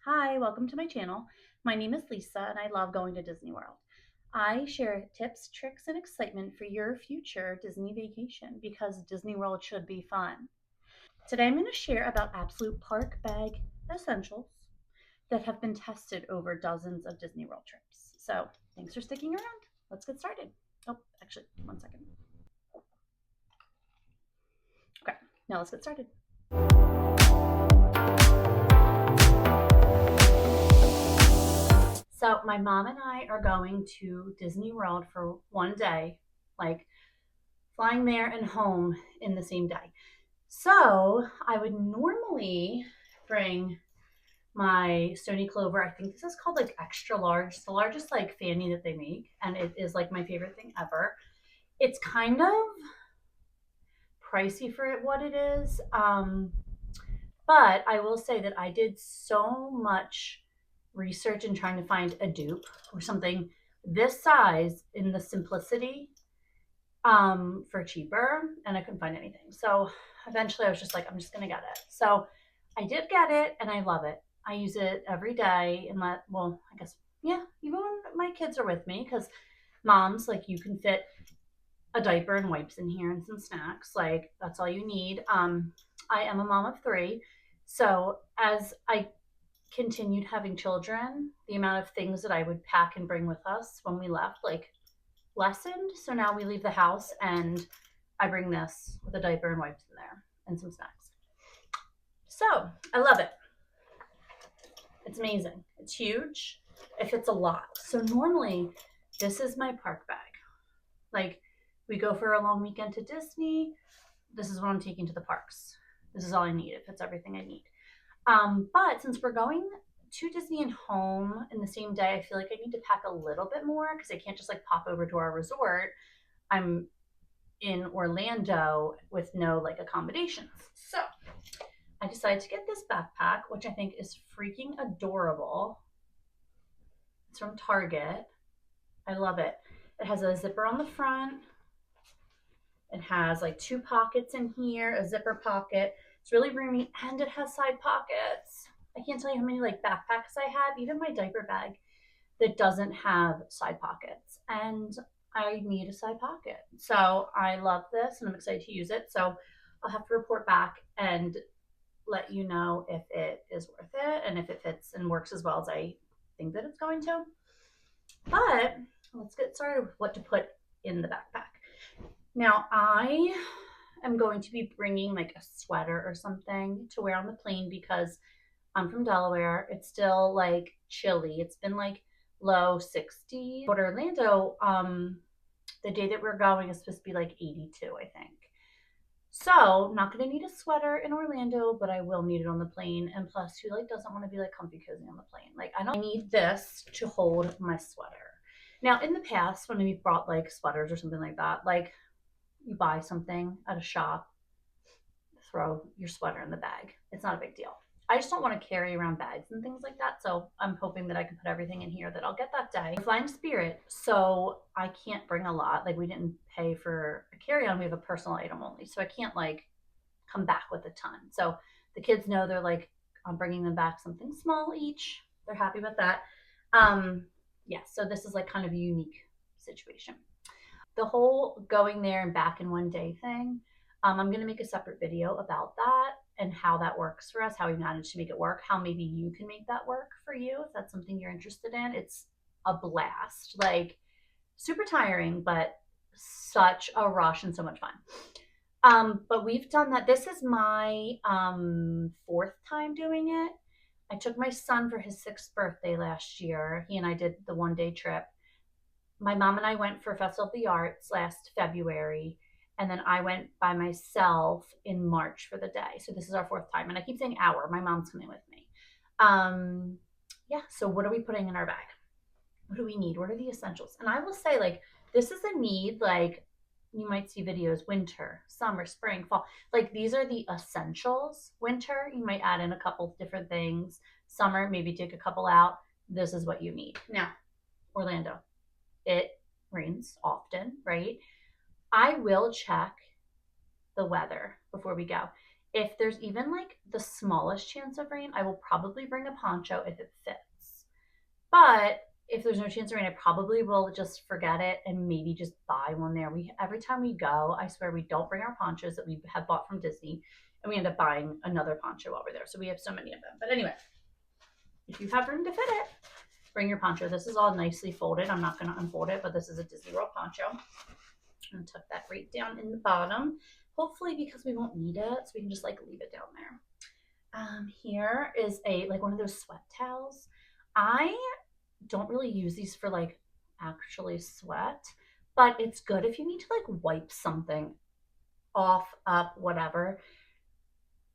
Hi, welcome to my channel. My name is Lisa and I love going to Disney World. I share tips, tricks, and excitement for your future Disney vacation because Disney World should be fun. Today I'm going to share about absolute park bag essentials that have been tested over dozens of Disney World trips. So thanks for sticking around. Let's get started. Oh, actually, one second. Okay, now let's get started. So my mom and I are going to Disney World for one day, like flying there and home in the same day. So I would normally bring my Stony Clover. I think this is called like extra large. It's the largest like fanny that they make, and it is like my favorite thing ever. It's kind of pricey for what it is. But I will say that I did so much research in trying to find a dupe or something this size in the simplicity for cheaper, and I couldn't find anything. So eventually I was just like, I'm just gonna get it. So I did get it and I love it. I use it every day and I guess, yeah, even when my kids are with me, because moms, like, you can fit a diaper and wipes in here and some snacks. Like, that's all you need. I am a mom of three. So as I continued having children, the amount of things that I would pack and bring with us when we left, like, lessened. So now we leave the house and I bring this with a diaper and wipes in there and some snacks. So I love it. It's amazing. It's huge. It fits a lot. So normally this is my park bag. Like, we go for a long weekend to Disney. This is what I'm taking to the parks. This is all I need. It fits everything I need. But since we're going to Disney and home in the same day, I feel like I need to pack a little bit more because I can't just like pop over to our resort. I'm in Orlando with no like accommodations. So I decided to get this backpack, which I think is freaking adorable. It's from Target. I love it. It has a zipper on the front. It has like two pockets in here, a zipper pocket. It's really roomy and it has side pockets. I can't tell you how many like backpacks I have, even my diaper bag, that doesn't have side pockets. And I need a side pocket. So I love this and I'm excited to use it. So I'll have to report back and let you know if it is worth it and if it fits and works as well as I think that it's going to. But let's get started with what to put in the backpack. Now, I am going to be bringing like a sweater or something to wear on the plane because I'm from Delaware. It's still like chilly. It's been like low 60s. But Orlando, the day that we're going is supposed to be like 82, I think. So, not gonna need a sweater in Orlando, but I will need it on the plane. And plus, who like doesn't want to be like comfy cozy on the plane? Like, I don't need this to hold my sweater. Now, in the past, when we've brought like sweaters or something like that, like you buy something at a shop, throw your sweater in the bag. It's not a big deal. I just don't want to carry around bags and things like that. So I'm hoping that I can put everything in here that I'll get that day. We're flying Spirit, so I can't bring a lot. Like, we didn't pay for a carry-on. We have a personal item only. So I can't like come back with a ton. So the kids know, they're like, I'm bringing them back something small each. They're happy with that. Yeah, so this is like kind of a unique situation. The whole going there and back in one day thing, I'm going to make a separate video about that and how that works for us, how we managed to make it work, how maybe you can make that work for you if that's something you're interested in. It's a blast, like super tiring, but such a rush and so much fun. But we've done that. This is my fourth time doing it. I took my son for his 6th birthday last year. He and I did the one day trip. My mom and I went for Festival of the Arts last February, and then I went by myself in March for the day. So this is our fourth time, and I keep saying our. My mom's coming with me. Yeah. So what are we putting in our bag? What do we need? What are the essentials? And I will say, like, this is a need. Like, you might see videos winter, summer, spring, fall. Like, these are the essentials. Winter, you might add in a couple different things. Summer, maybe take a couple out. This is what you need. Now, Orlando, it rains often, right? I will check the weather before we go. If there's even like the smallest chance of rain, I will probably bring a poncho if it fits. But if there's no chance of rain, I probably will just forget it and maybe just buy one there. We every time we go, I swear we don't bring our ponchos that we have bought from Disney, and we end up buying another poncho while we're there. So we have so many of them. But anyway, if you have room to fit it, bring your poncho. This is all nicely folded. I'm not going to unfold it, but this is a Disney World poncho. I'm going to tuck that right down in the bottom. Hopefully because we won't need it, so we can just like leave it down there. Here is a like one of those sweat towels. I don't really use these for like actually sweat, but it's good if you need to like wipe something off, up, whatever.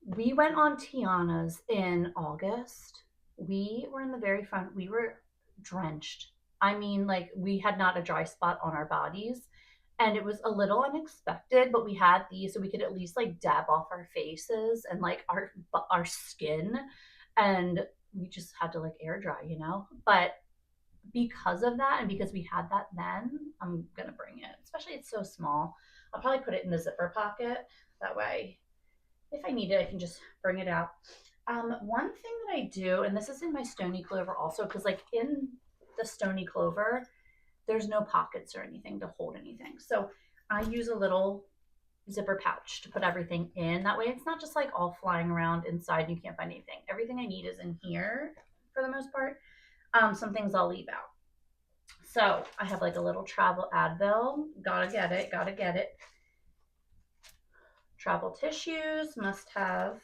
We went on Tiana's in August. We were in the very front. We were drenched. I mean, like we had not a dry spot on our bodies. And it was a little unexpected, but we had these so we could at least like dab off our faces and like our skin. And we just had to like air dry, you know? But because of that and because we had that then, I'm gonna bring it. Especially it's so small. I'll probably put it in the zipper pocket. That way, if I need it, I can just bring it out. One thing that I do, and this is in my Stony Clover also, because like in the Stony Clover, there's no pockets or anything to hold anything. So I use a little zipper pouch to put everything in. That way it's not just like all flying around inside and you can't find anything. Everything I need is in here for the most part. Some things I'll leave out. So I have like a little travel Advil. Gotta get it, gotta get it. Travel tissues, must have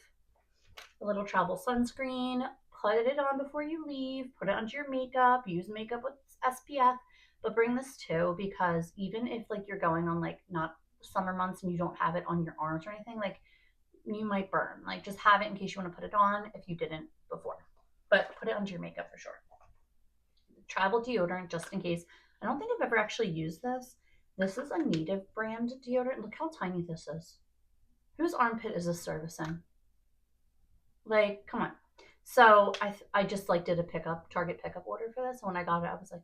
a little travel sunscreen. Put it on before you leave. Put it onto your makeup. Use makeup with SPF. But bring this too, because even if like you're going on like not summer months and you don't have it on your arms or anything, like you might burn. Like just have it in case you want to put it on if you didn't before. But put it onto your makeup for sure. Travel deodorant just in case. I don't think I've ever actually used this. This is a Native brand deodorant. Look how tiny this is. Whose armpit is this servicing? Like, come on. So I just like did a Target pickup order for this. And when I got it, I was like,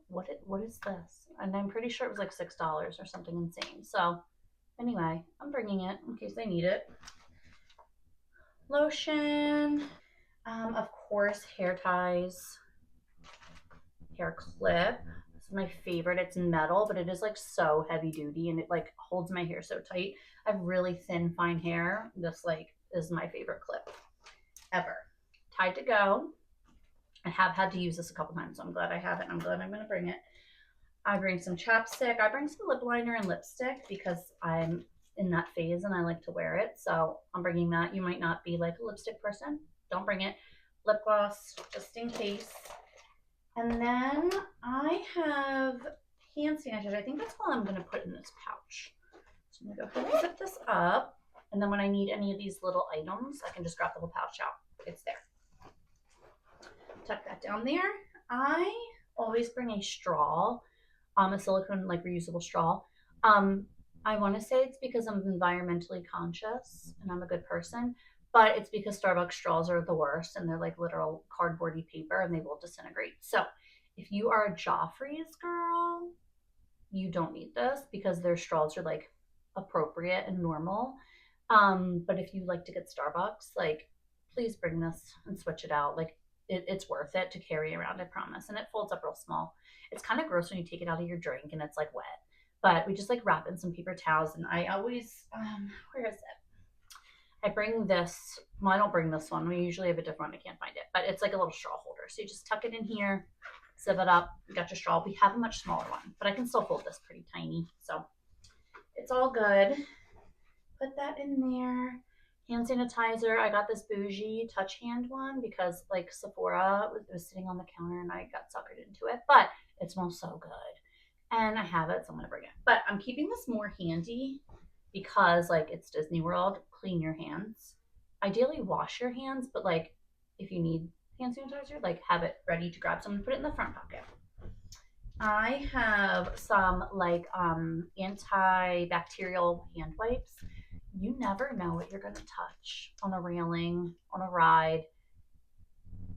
what is this? And I'm pretty sure it was like $6 or something insane. So anyway, I'm bringing it in case they need it. Lotion, of course, hair ties, hair clip. This is my favorite. It's metal, but it is like so heavy duty and it like holds my hair so tight. I have really thin, fine hair. This like is my favorite clip ever. Tide to Go. I have had to use this a couple times, so I'm glad I have it. I'm glad I'm going to bring it. I bring some chapstick. I bring some lip liner and lipstick because I'm in that phase and I like to wear it. So I'm bringing that. You might not be like a lipstick person. Don't bring it. Lip gloss, just in case. And then I have hand sanitizer. I think that's all I'm going to put in this pouch. So I'm going to go ahead and zip this up. And then when I need any of these little items, I can just grab the whole pouch out. It's there. Tuck that down there. I always bring a straw, a silicone like reusable straw. I want to say it's because I'm environmentally conscious and I'm a good person, but it's because Starbucks straws are the worst and they're like literal cardboardy paper and they will disintegrate. So if you are a Joffrey's girl, you don't need this because their straws are like appropriate and normal. But if you like to get Starbucks, like please bring this and switch it out. Like it's worth it to carry around, I promise. And it folds up real small. It's kind of gross when you take it out of your drink and it's like wet. But we just like wrap in some paper towels and I always, where is it? I bring this, well, I don't bring this one. We usually have a different one. I can't find it. But it's like a little straw holder. So you just tuck it in here, zip it up. You got your straw. We have a much smaller one, but I can still hold this pretty tiny. So it's all good. Put that in there. Hand sanitizer. I got this bougie touch hand one because like Sephora was sitting on the counter and I got suckered into it, but it smells so good. And I have it, so I'm gonna bring it. But I'm keeping this more handy because like it's Disney World. Clean your hands. Ideally wash your hands, but like if you need hand sanitizer, like have it ready to grab some and put it in the front pocket. I have some like antibacterial hand wipes. You never know what you're going to touch on a railing, on a ride.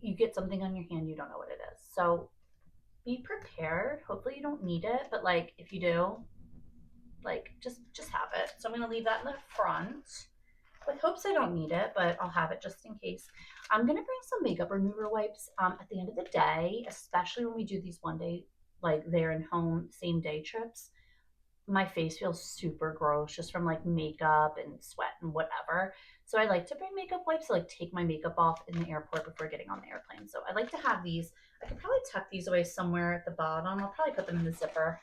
You get something on your hand, you don't know what it is. So be prepared. Hopefully you don't need it, but like if you do, like just have it. So I'm going to leave that in the front. with hopes I don't need it, but I'll have it just in case. I'm gonna bring some makeup remover wipes at the end of the day, especially when we do these one day, like there and home, same day trips. My face feels super gross just from like makeup and sweat and whatever. So I like to bring makeup wipes to like take my makeup off in the airport before getting on the airplane. So I like to have these. I could probably tuck these away somewhere at the bottom. I'll probably put them in the zipper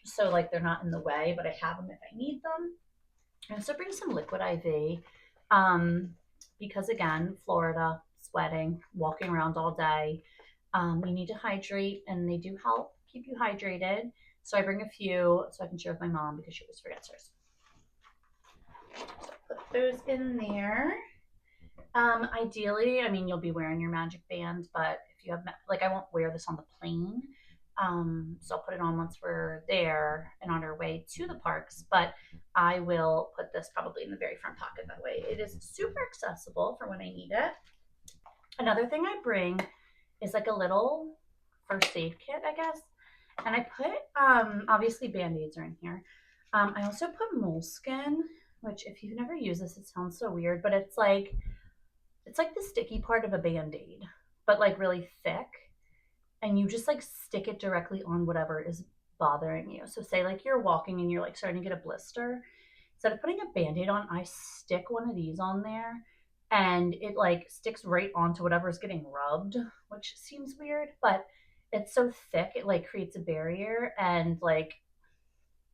just so like they're not in the way, but I have them if I need them. And so bring some liquid IV um, because again, Florida, sweating, walking around all day. We need to hydrate, and they do help keep you hydrated. So I bring a few so I can share with my mom because she always forgets hers. So put those in there. Ideally, I mean, you'll be wearing your magic band, but if you have, like, I won't wear this on the plane. So I'll put it on once we're there and on our way to the parks, but I will put this probably in the very front pocket. That way it is super accessible for when I need it. Another thing I bring is like a little first aid kit, I guess. And I put, obviously Band-Aids are in here. I also put Moleskin, which if you've never used this, it sounds so weird, but it's like the sticky part of a Band-Aid, but like really thick. And you just like stick it directly on whatever is bothering you. So say like you're walking and you're like starting to get a blister. Instead of putting a Band-Aid on, I stick one of these on there and it like sticks right onto whatever's getting rubbed, which seems weird, but it's so thick it like creates a barrier and like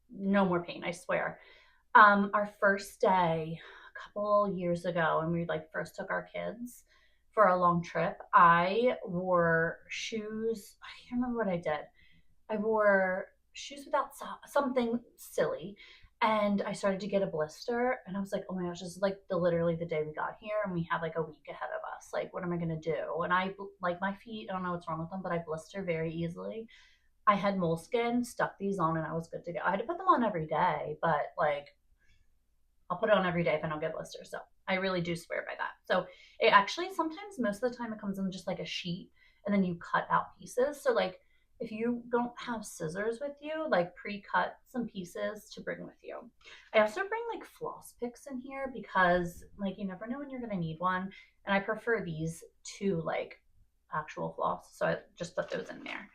no more pain, I swear. Our first day a couple years ago, when we like first took our kids for a long trip, I wore shoes. I can't remember what I did. I wore shoes without something silly, and I started to get a blister. And I was like, oh my gosh, this is like literally the day we got here, and we have like a week ahead of us. Like, what am I gonna do? And I like my feet. I don't know what's wrong with them, but I blister very easily. I had Moleskin, stuck these on, and I was good to go. I had to put them on every day, but like I'll put it on every day if I don't get blisters. So I really do swear by that. So it actually sometimes most of the time it comes in just like a sheet and then you cut out pieces. So like if you don't have scissors with you, like pre-cut some pieces to bring with you. I also bring like floss picks in here because like you never know when you're gonna need one. And I prefer these to like actual floss. So I just put those in there.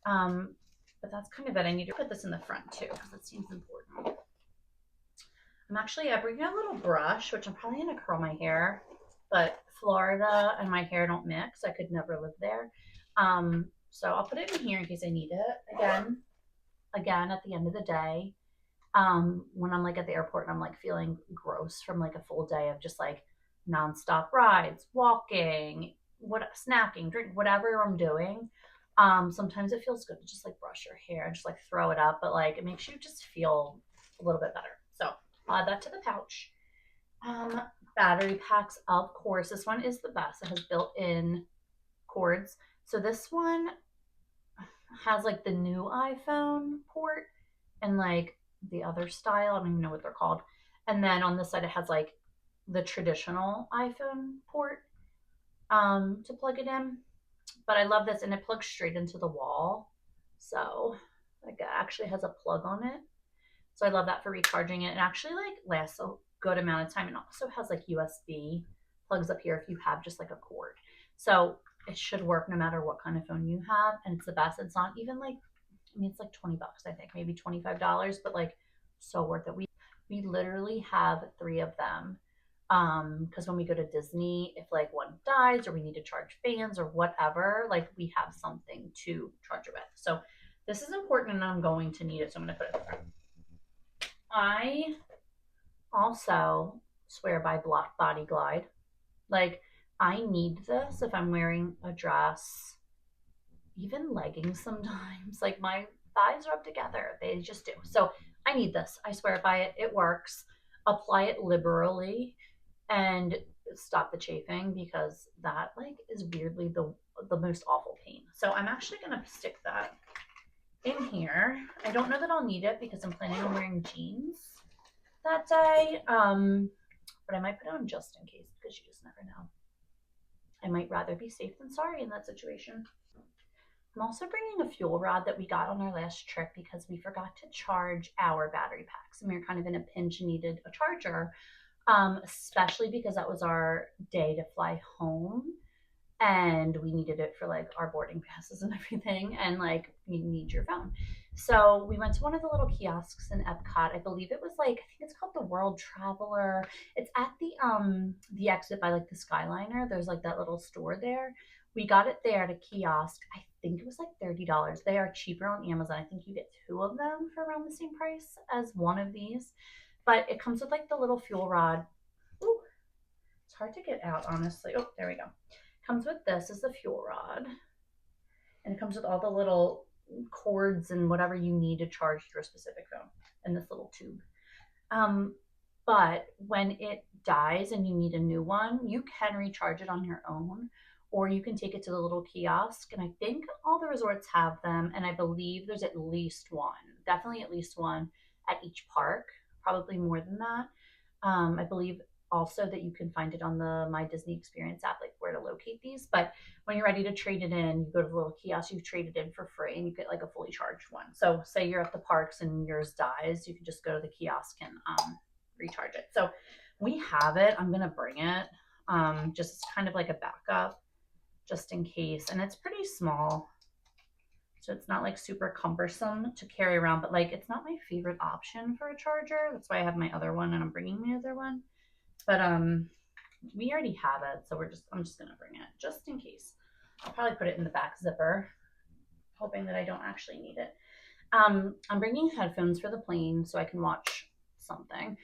But that's kind of it. I need to put this in the front too because it seems important. I bring a little brush, which I'm probably gonna curl my hair, but Florida and my hair don't mix. I could never live there. So I'll put it in here in case I need it. Again, at the end of the day, when I'm like at the airport and I'm like feeling gross from like a full day of just like nonstop rides, walking, snacking, drink, whatever I'm doing. Sometimes it feels good to just like brush your hair and just like throw it up, but like it makes you just feel a little bit better. So I'll add that to the pouch. Um, Battery packs, of course. This one is the best. It has built-in cords. So this one has like the new iPhone port and like the other style. I don't even know what they're called. And then on this side, it has like the traditional iPhone port to plug it in. But I love this, and it plugs straight into the wall. So like it actually has a plug on it. So I love that for recharging it. It actually like lasts a good amount of time, and also has like USB plugs up here if you have just like a cord. So it should work no matter what kind of phone you have, and it's the best. It's not even like, I mean, it's like $20, I think, maybe $25, but like so worth it. We literally have three of them. Because when we go to Disney, if like one dies or we need to charge fans or whatever, like we have something to charge it with. So this is important and I'm going to need it. So I'm going to put it there. I also swear by Block Body Glide. Like, I need this if I'm wearing a dress, even leggings sometimes. Like, my thighs rub together, they just do. So, I need this. I swear by it. It works. Apply it liberally and stop the chafing because that, like, is weirdly the most awful pain. So, I'm actually going to stick that in here. I don't know that I'll need it because I'm planning on wearing jeans that day. But I might put it on just in case because you just never know. I might rather be safe than sorry in that situation. I'm also bringing a fuel rod that we got on our last trip because we forgot to charge our battery packs and we were kind of in a pinch and needed a charger. Especially because that was our day to fly home and we needed it for like our boarding passes and everything, and like you need your phone. So we went to one of the little kiosks in Epcot. I believe it was like, I think it's called the World Traveler. It's at the exit by like the Skyliner. There's like that little store there. We got it there at a kiosk. I think it was like $30. They are cheaper on Amazon. I think you get two of them for around the same price as one of these. But it comes with like the little fuel rod. Ooh, it's hard to get out, honestly. Oh, there we go. Comes with this is the fuel rod, and it comes with all the little cords and whatever you need to charge your specific phone in this little tube. Um, but when it dies and you need a new one, you can recharge it on your own, or you can take it to the little kiosk. And I think all the resorts have them, and I believe there's at least one, definitely at least one at each park, probably more than that. I believe also that you can find it on the My Disney Experience app, like where to locate these. But when you're ready to trade it in, you go to the little kiosk, you trade it in for free, and you get like a fully charged one. So say you're at the parks and yours dies, you can just go to the kiosk and recharge it. So we have it. I'm gonna bring it, just kind of like a backup, just in case. And it's pretty small, so it's not like super cumbersome to carry around, but like it's not my favorite option for a charger. That's why I have my other one and I'm bringing my other one. But we already have it, so I'm just gonna bring it just in case. I'll probably put it in the back zipper, hoping that I don't actually need it. I'm bringing headphones for the plane so I can watch something.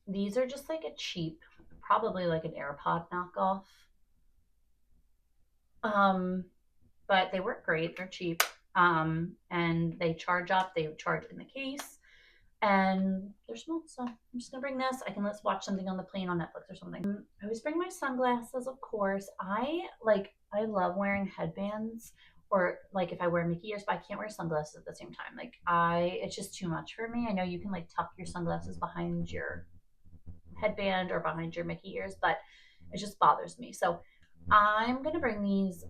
These are just like a cheap, probably like an AirPod knockoff. But they work great. They're cheap. And they charge up. They charge in the case, and they're small. So I'm just gonna bring this. Let's watch something on the plane on Netflix or something. I always bring my sunglasses, of course. I love wearing headbands, or like if I wear Mickey ears, but I can't wear sunglasses at the same time. It's just too much for me. I know you can like tuck your sunglasses behind your headband or behind your Mickey ears, but it just bothers me. So I'm gonna bring these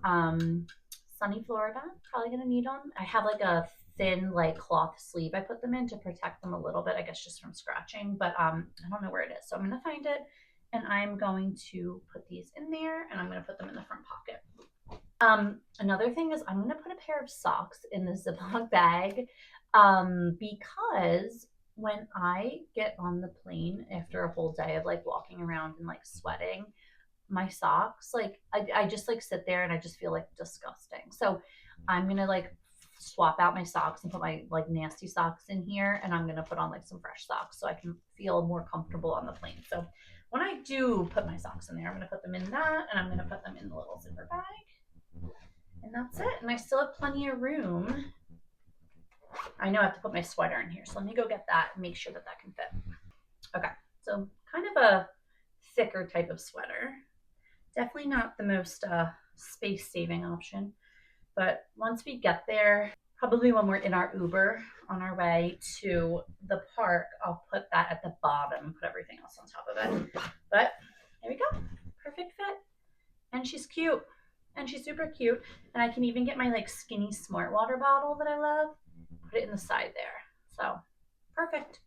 sunny Florida. Probably gonna need them. I have like a thin like cloth sleeve I put them in to protect them a little bit, I guess just from scratching, but I don't know where it is. So I'm gonna find it and I'm going to put these in there and I'm gonna put them in the front pocket. Another thing is I'm gonna put a pair of socks in the Ziploc bag because when I get on the plane after a whole day of like walking around and like sweating, my socks, like I just like sit there and I just feel like disgusting. So I'm gonna like swap out my socks and put my like nasty socks in here, and I'm gonna put on like some fresh socks so I can feel more comfortable on the plane. So when I do put my socks in there, I'm gonna put them in that, and I'm gonna put them in the little zipper bag, and that's it. And I still have plenty of room. I know I have to put my sweater in here, so let me go get that and make sure that that can fit. Okay, so kind of a thicker type of sweater. Definitely not the most space saving option. But once we get there, probably when we're in our Uber on our way to the park, I'll put that at the bottom, put everything else on top of it. But there we go. Perfect fit. And she's cute. And she's super cute. And I can even get my like skinny smart water bottle that I love, put it in the side there. So perfect.